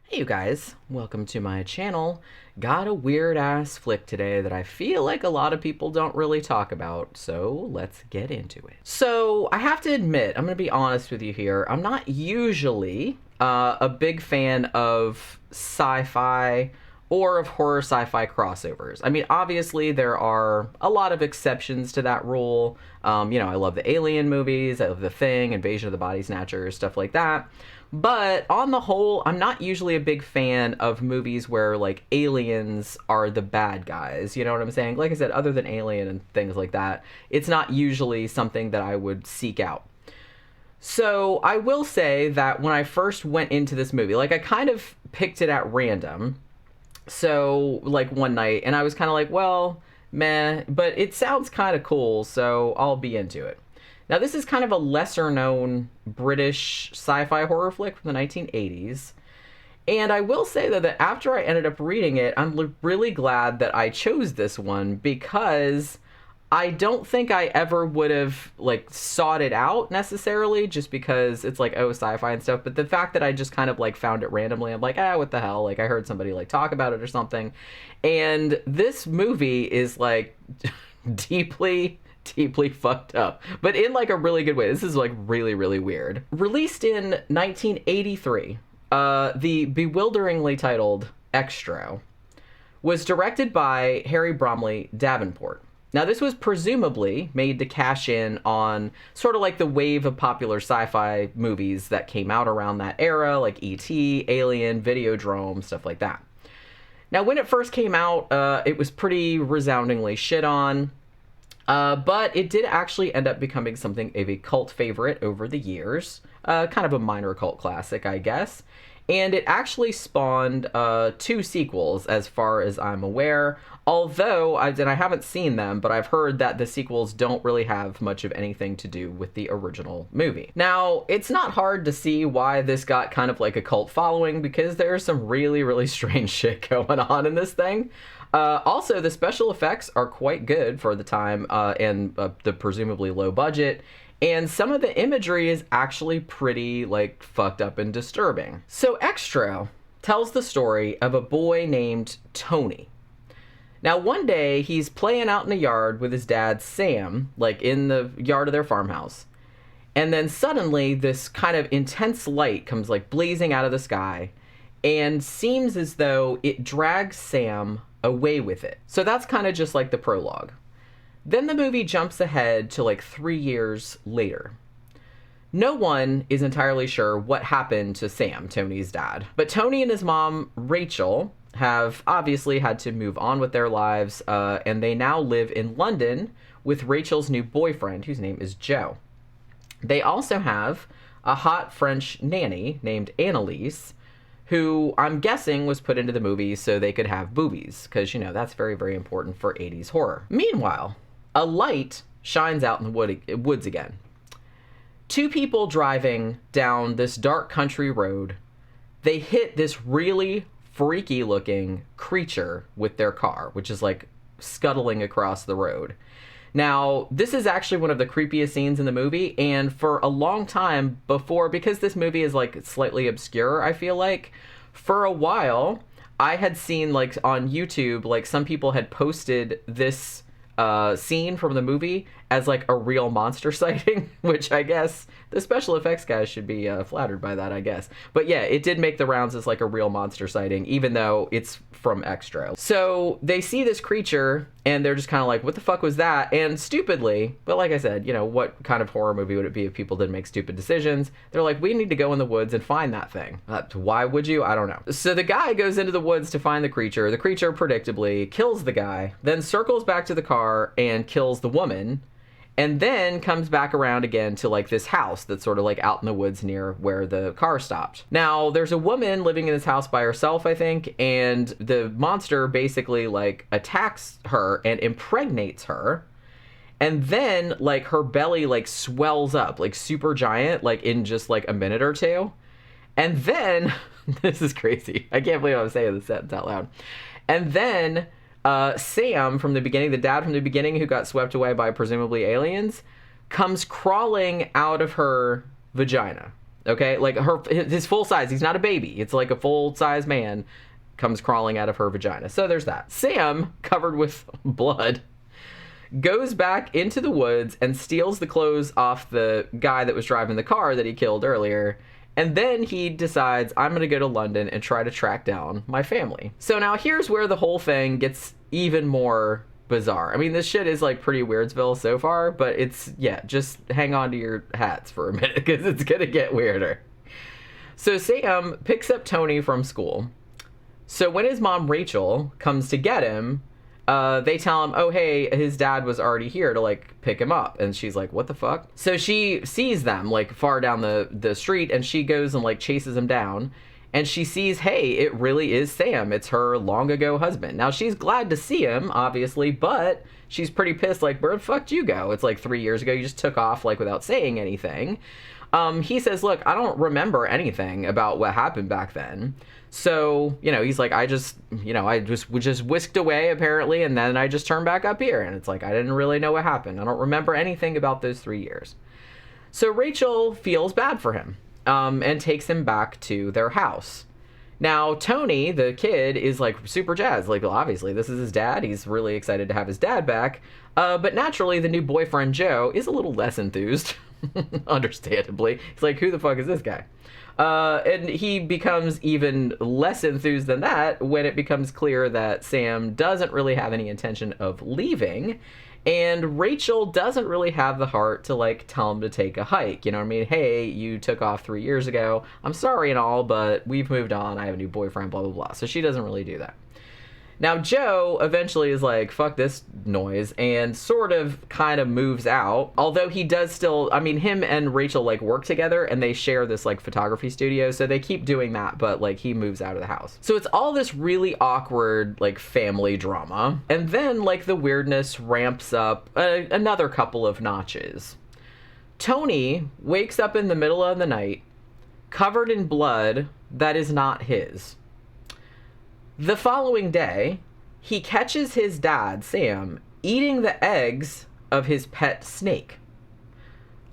Hey you guys, welcome to my channel. Got a weird ass flick today that I feel like a lot of people don't really talk about, so let's get into it. So I have to admit, I'm gonna be honest with you here, I'm not usually a big fan of sci-fi or of horror sci-fi crossovers. I mean, obviously there are a lot of exceptions to that rule. I love the Alien movies, I love The Thing, Invasion of the Body Snatchers, stuff like that. But on the whole, I'm not usually a big fan of movies where, like, aliens are the bad guys. You know what I'm saying? Like I said, other than Alien and things like that, it's not usually something that I would seek out. So I will say that when I first went into this movie, like, I kind of picked it at random. So, like, one night, and I was kind of like, well, meh, but it sounds kind of cool, so I'll be into it. Now, this is kind of a lesser known British sci fi horror flick from the 1980s. And I will say, though, that after I ended up reading it, I'm really glad that I chose this one because I don't think I ever would have, like, sought it out necessarily just because it's like, oh, sci-fi and stuff. But the fact that I just kind of, like, found it randomly, I'm like, what the hell? Like, I heard somebody, like, talk about it or something. And this movie is, like, deeply fucked up, but in, like, a really good way. This is, like, really weird. Released in 1983, the bewilderingly titled Xtro was directed by Harry Bromley Davenport. Now, this was presumably made to cash in on sort of like the wave of popular sci-fi movies that came out around that era, like E.T., Alien, Videodrome, stuff like that. Now, when it first came out, it was pretty resoundingly shit on. But it did actually end up becoming something of a cult favorite over the years. Kind of a minor cult classic, I guess. And it actually spawned two sequels, as far as I'm aware. Although, I haven't seen them, but I've heard that the sequels don't really have much of anything to do with the original movie. Now, it's not hard to see why this got kind of like a cult following, because there's some really strange shit going on in this thing. Also, the special effects are quite good for the time and the presumably low budget. And some of the imagery is actually pretty, like, fucked up and disturbing. So Extro tells the story of a boy named Tony. Now, one day, he's playing out in the yard with his dad, Sam, like, in the yard of their farmhouse. And then suddenly, this kind of intense light comes, like, blazing out of the sky and seems as though it drags Sam away with it. So that's kind of just like the prologue. Then the movie jumps ahead to like 3 years later. No one is entirely sure what happened to Sam, Tony's dad. But Tony and his mom, Rachel, have obviously had to move on with their lives, and they now live in London with Rachel's new boyfriend, whose name is Joe. They also have a hot French nanny named Annalise, who I'm guessing was put into the movie so they could have boobies, because, that's very important for 80s horror. Meanwhile, a light shines out in the woods again. Two people driving down this dark country road, they hit this really freaky looking creature with their car, which is like scuttling across the road. Now, this is actually one of the creepiest scenes in the movie, and for a long time before, because this movie is, like, slightly obscure, I feel like, for a while, I had seen, like, on YouTube, like, some people had posted this scene from the movie as, like, a real monster sighting, which I guess the special effects guys should be flattered by that, I guess. But yeah, it did make the rounds as, like, a real monster sighting, even though it's from Xtro. So they see this creature, and they're just kind of like, what the fuck was that? And stupidly, but like I said, what kind of horror movie would it be if people didn't make stupid decisions? They're like, we need to go in the woods and find that thing. Why would you? I don't know. So the guy goes into the woods to find the creature. The creature, predictably, kills the guy, then circles back to the car and kills the woman, and then comes back around again to, like, this house that's sort of, like, out in the woods near where the car stopped. Now, there's a woman living in this house by herself, I think, and the monster basically, like, attacks her and impregnates her. And then, like, her belly, like, swells up, like, super giant, like, in just, like, a minute or two. And then, this is crazy. I can't believe I'm saying this sentence out loud. And then Sam from the beginning, the dad from the beginning who got swept away by presumably aliens, comes crawling out of her vagina. Okay, like his full size. He's not a baby. It's like a full size man comes crawling out of her vagina. So there's that. Sam, covered with blood, goes back into the woods and steals the clothes off the guy that was driving the car that he killed earlier. And then he decides, I'm going to go to London and try to track down my family. So now here's where the whole thing gets even more bizarre. I mean, this shit is like pretty Weirdsville so far, but it's, yeah, just hang on to your hats for a minute because it's going to get weirder. So Sam picks up Tony from school. So when his mom, Rachel, comes to get him, they tell him, oh, hey, his dad was already here to, like, pick him up. And she's like, what the fuck? So she sees them, like, far down the street, and she goes and, like, chases him down. And she sees, hey, it really is Sam. It's her long-ago husband. Now, she's glad to see him, obviously, but she's pretty pissed, like, where the fuck did you go? It's, like, 3 years ago. You just took off, like, without saying anything. He says, look, I don't remember anything about what happened back then. So, you know, he's like, I just whisked away, apparently, and then I just turned back up here. And it's like, I didn't really know what happened. I don't remember anything about those 3 years. So Rachel feels bad for him, and takes him back to their house. Now, Tony, the kid, is, like, super jazzed. Like, well, obviously, this is his dad. He's really excited to have his dad back. But naturally, the new boyfriend, Joe, is a little less enthused, understandably. He's like, who the fuck is this guy? And he becomes even less enthused than that when it becomes clear that Sam doesn't really have any intention of leaving. And Rachel doesn't really have the heart to, like, tell him to take a hike. You know what I mean? Hey, you took off 3 years ago. I'm sorry and all, but we've moved on. I have a new boyfriend, blah, blah, blah. So she doesn't really do that. Now, Joe eventually is like, fuck this noise, and sort of kind of moves out. Although he does still, I mean, him and Rachel, like, work together, and they share this, like, photography studio, so they keep doing that, but, like, he moves out of the house. So it's all this really awkward, like, family drama. And then, like, the weirdness ramps up another couple of notches. Tony wakes up in the middle of the night, covered in blood that is not his. The following day, he catches his dad, Sam, eating the eggs of his pet snake.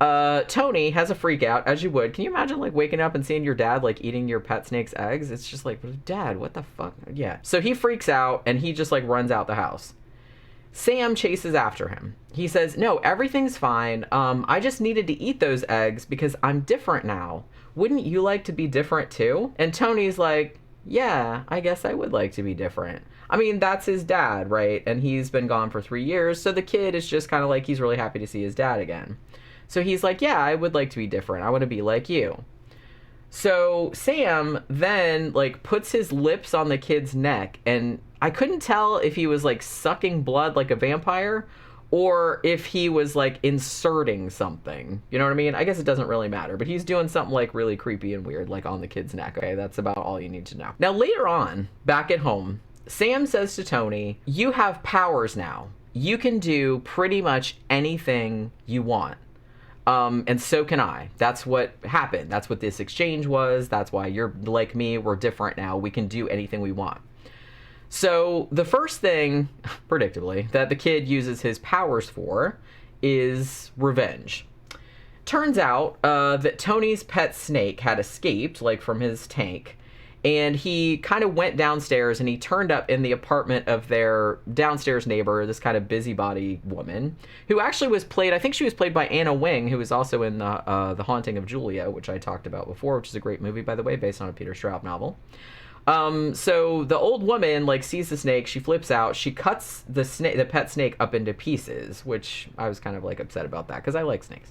Tony has a freak out, as you would. Can you imagine, like, waking up and seeing your dad, like, eating your pet snake's eggs? It's just like, Dad, what the fuck? Yeah. So he freaks out, and he just, like, runs out the house. Sam chases after him. He says, no, everything's fine. I just needed to eat those eggs because I'm different now. Wouldn't you like to be different too? And Tony's like, yeah, I guess I would like to be different. I mean, that's his dad, right? And he's been gone for 3 years, so the kid is just kind of like, he's really happy to see his dad again. So he's like, yeah, I would like to be different. I want to be like you. So Sam then, like, puts his lips on the kid's neck, and I couldn't tell if he was, like, sucking blood like a vampire or if he was, like, inserting something. You know what I mean? I guess it doesn't really matter, but he's doing something, like, really creepy and weird, like, on the kid's neck. Okay, that's about all you need to know. Now, later on, back at home, Sam says to Tony, you have powers now. You can do pretty much anything you want. And so can I. That's what happened. That's what this exchange was. That's why you're like me. We're different now. We can do anything we want. So the first thing, predictably, that the kid uses his powers for is revenge. Turns out that Tony's pet snake had escaped, like, from his tank, and he kind of went downstairs and he turned up in the apartment of their downstairs neighbor, this kind of busybody woman, who actually was played, I think she was played by Anna Wing, who was also in The Haunting of Julia, which I talked about before, which is a great movie, by the way, based on a Peter Straub novel. So the old woman, like, sees the snake, she flips out, she cuts the pet snake up into pieces, which I was kind of, like, upset about that, because I like snakes.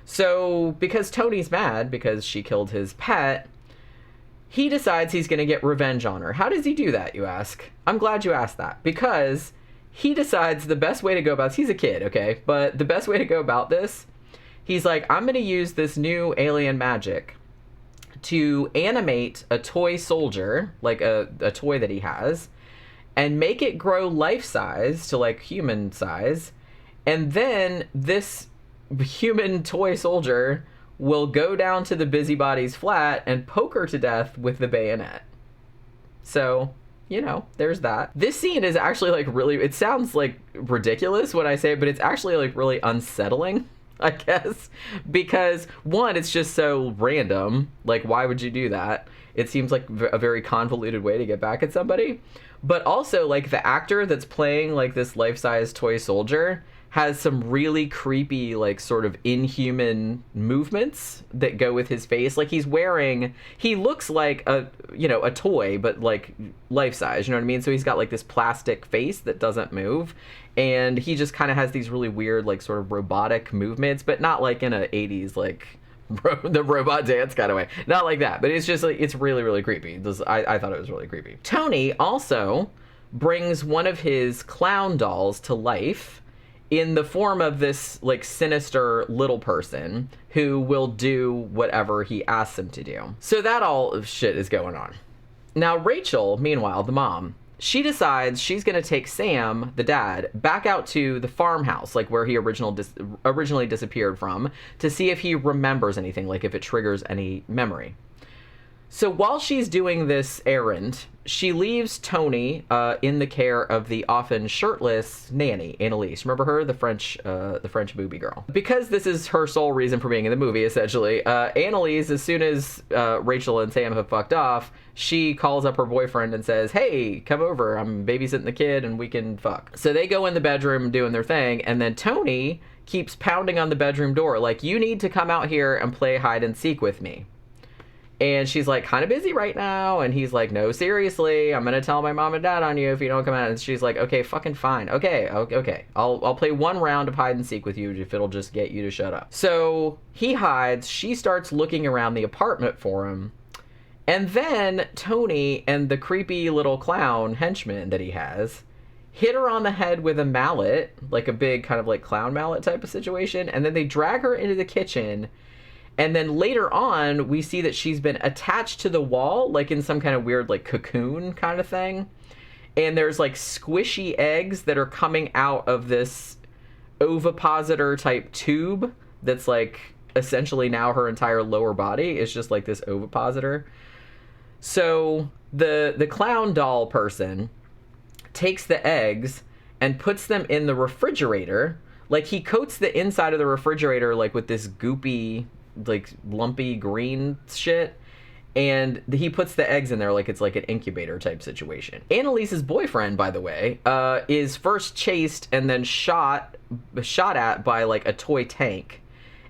So, because Tony's mad because she killed his pet, he decides he's going to get revenge on her. How does he do that, you ask? I'm glad you asked that, because he decides the best way to go about this, he's a kid, okay, but the best way to go about this, he's like, I'm going to use this new alien magic to animate a toy soldier, like a toy that he has, and make it grow life size to, like, human size, and then this human toy soldier will go down to the busybody's flat and poke her to death with the bayonet. So, you know, there's that. This scene is actually, like, really, it sounds, like, ridiculous when I say it, but it's actually, like, really unsettling. I guess, because one, it's just so random. Like, why would you do that? It seems like a very convoluted way to get back at somebody. But also, like, the actor that's playing, like, this life-size toy soldier has some really creepy, like, sort of inhuman movements that go with his face. Like, he looks like a toy, but, like, life-size, you know what I mean? So he's got, like, this plastic face that doesn't move. And he just kind of has these really weird, like, sort of robotic movements, but not, like, in a 80s, like, the robot dance kind of way. Not like that, but it's just, like, it's really, really creepy. I thought it was really creepy. Tony also brings one of his clown dolls to life in the form of this, like, sinister little person who will do whatever he asks him to do. So that all shit is going on. Now, Rachel, meanwhile, the mom, she decides she's going to take Sam, the dad, back out to the farmhouse, like where he originally disappeared from, to see if he remembers anything, like if it triggers any memory. So while she's doing this errand, she leaves Tony in the care of the often shirtless nanny, Annalise. Remember her? The French booby girl. Because this is her sole reason for being in the movie, essentially, Annalise, as soon as Rachel and Sam have fucked off, she calls up her boyfriend and says, hey, come over. I'm babysitting the kid and we can fuck. So they go in the bedroom doing their thing, and then Tony keeps pounding on the bedroom door, like, you need to come out here and play hide and seek with me. And she's like, kind of busy right now. And he's like, no, seriously, I'm going to tell my mom and dad on you if you don't come out. And she's like, okay, fucking fine. Okay. I'll play one round of hide and seek with you if it'll just get you to shut up. So he hides. She starts looking around the apartment for him. And then Tony and the creepy little clown henchman that he has hit her on the head with a mallet, like a big kind of like clown mallet type of situation. And then they drag her into the kitchen. And then later on, we see that she's been attached to the wall, like in some kind of weird, like, cocoon kind of thing. And there's, like, squishy eggs that are coming out of this ovipositor type tube that's, like, essentially now her entire lower body is just, like, this ovipositor. So the clown doll person takes the eggs and puts them in the refrigerator. Like, he coats the inside of the refrigerator, like, with this goopy, like, lumpy green shit, and he puts the eggs in there like it's like an incubator type situation. Annalise's boyfriend, by the way, is first chased and then shot at by, like, a toy tank,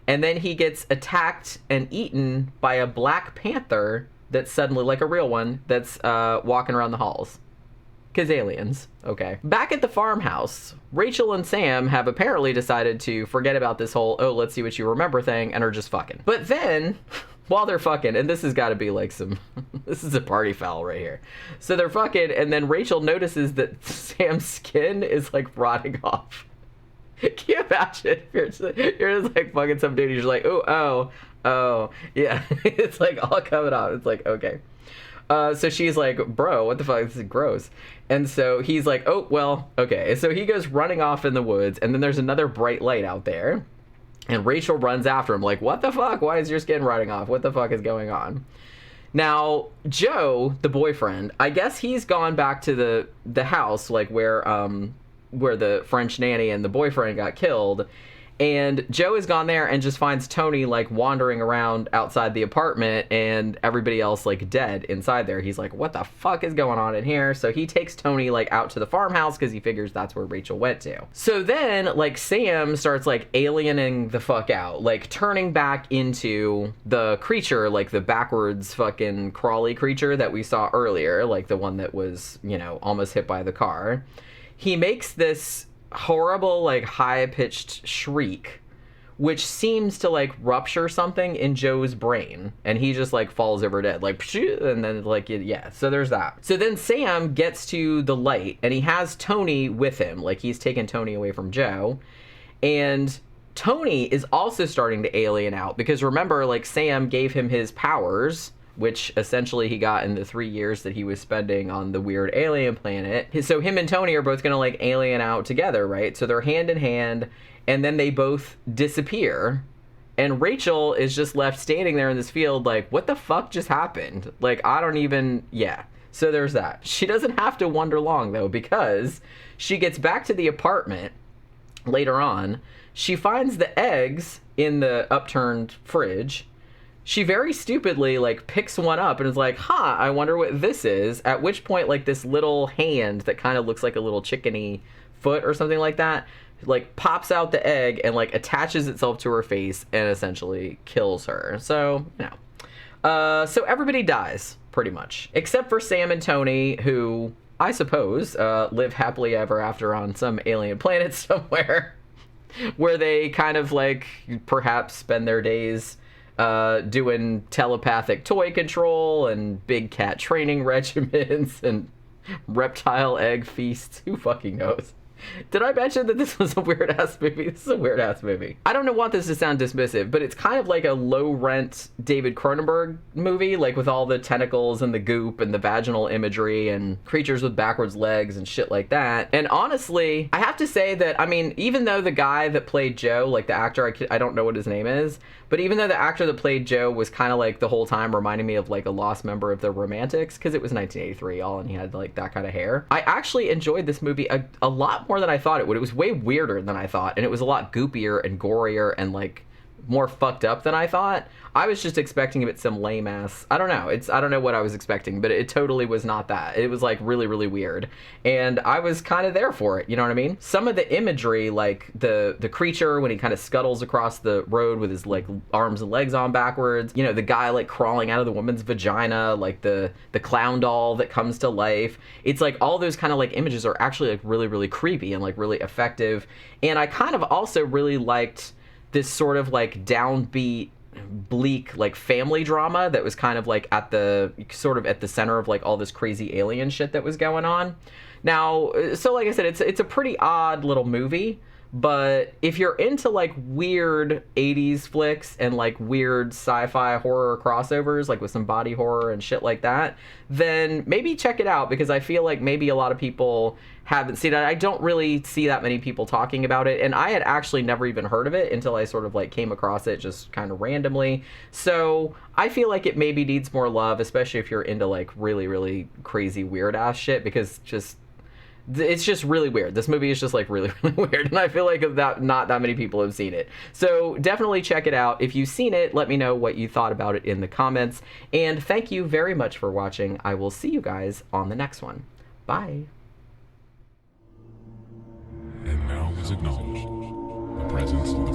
and then he gets attacked and eaten by a black panther that's suddenly, like a real one, that's walking around the halls. 'Cause aliens. Okay. Back at the farmhouse, Rachel and Sam have apparently decided to forget about this whole, oh, let's see what you remember thing, and are just fucking. But then, while they're fucking, and this has got to be like this is a party foul right here. So they're fucking, and then Rachel notices that Sam's skin is, like, rotting off. Can you imagine? You're just like fucking some dude, you're just like, oh, yeah. It's like all coming off. It's like, okay. So she's like, bro, what the fuck? This is gross. And so he's like, oh, well, okay. So he goes running off in the woods, and then there's another bright light out there. And Rachel runs after him like, what the fuck? Why is your skin rotting off? What the fuck is going on? Now, Joe, the boyfriend, I guess he's gone back to the house, like where the French nanny and the boyfriend got killed. And Joe has gone there and just finds Tony, like, wandering around outside the apartment and everybody else, like, dead inside there. He's like, what the fuck is going on in here? So he takes Tony, like, out to the farmhouse because he figures that's where Rachel went to. So then, like, Sam starts, like, aliening the fuck out, like, turning back into the creature, like, the backwards fucking crawly creature that we saw earlier, like the one that was, you know, almost hit by the car. He makes this horrible, like, high-pitched shriek, which seems to, like, rupture something in Joe's brain, and he just, like, falls over dead, like, and then, like, yeah, so there's that. So then Sam gets to the light, and he has Tony with him, like, he's taken Tony away from Joe, and Tony is also starting to alien out, because remember, like, Sam gave him his powers, which essentially he got in the 3 years that he was spending on the weird alien planet. So him and Tony are both gonna, like, alien out together, right? So they're hand in hand, and then they both disappear. And Rachel is just left standing there in this field like, what the fuck just happened? Like, I don't even, yeah. So there's that. She doesn't have to wonder long, though, because she gets back to the apartment later on. She finds the eggs in the upturned fridge. She very stupidly, like, picks one up and is like, huh, I wonder what this is. At which point, like, this little hand that kind of looks like a little chickeny foot or something like that, like, pops out the egg and, like, attaches itself to her face and essentially kills her. So, you know. So everybody dies, pretty much. Except for Sam and Tony, who, I suppose, live happily ever after on some alien planet somewhere, where they kind of, like, perhaps spend their days doing telepathic toy control and big cat training regimens and reptile egg feasts. Who fucking knows? Did I mention that this was a weird-ass movie? This is a weird-ass movie. I don't want this to sound dismissive, but it's kind of like a low-rent David Cronenberg movie, like with all the tentacles and the goop and the vaginal imagery and creatures with backwards legs and shit like that. And honestly, I have to say that, I mean, even though the guy that played Joe, like the actor, I don't know what his name is, but even though the actor that played Joe was kind of like the whole time reminding me of like a lost member of the Romantics, because it was 1983 all, and he had like that kind of hair, I actually enjoyed this movie a lot more than I thought it would. It was way weirder than I thought, and it was a lot goopier and gorier and like more fucked up than I thought. I was just expecting a bit some lame ass, I don't know what I was expecting, but it totally was not that. It was like really, really weird, and I was kind of there for it, you know what I mean? Some of the imagery, like the creature when he kind of scuttles across the road with his like arms and legs on backwards, you know, the guy like crawling out of the woman's vagina, like the clown doll that comes to life. It's like all those kind of like images are actually like really, really creepy and like really effective. And I kind of also really liked this sort of like downbeat, bleak like family drama that was kind of like at the center of like all this crazy alien shit that was going on. Now, so like I said, it's a pretty odd little movie, but if you're into like weird 80s flicks and like weird sci-fi horror crossovers, like with some body horror and shit like that, then maybe check it out, because I feel like maybe a lot of people haven't seen it. I don't really see that many people talking about it, and I had actually never even heard of it until I sort of like came across it just kind of randomly. So I feel like it maybe needs more love, especially if you're into like really, really crazy weird ass shit, because it's just really weird. This movie is just like really, really weird, and I feel like not that many people have seen it. So definitely check it out. If you've seen it, let me know what you thought about it in the comments, and thank you very much for watching. I will see you guys on the next one. Bye. And now is acknowledged the presence of the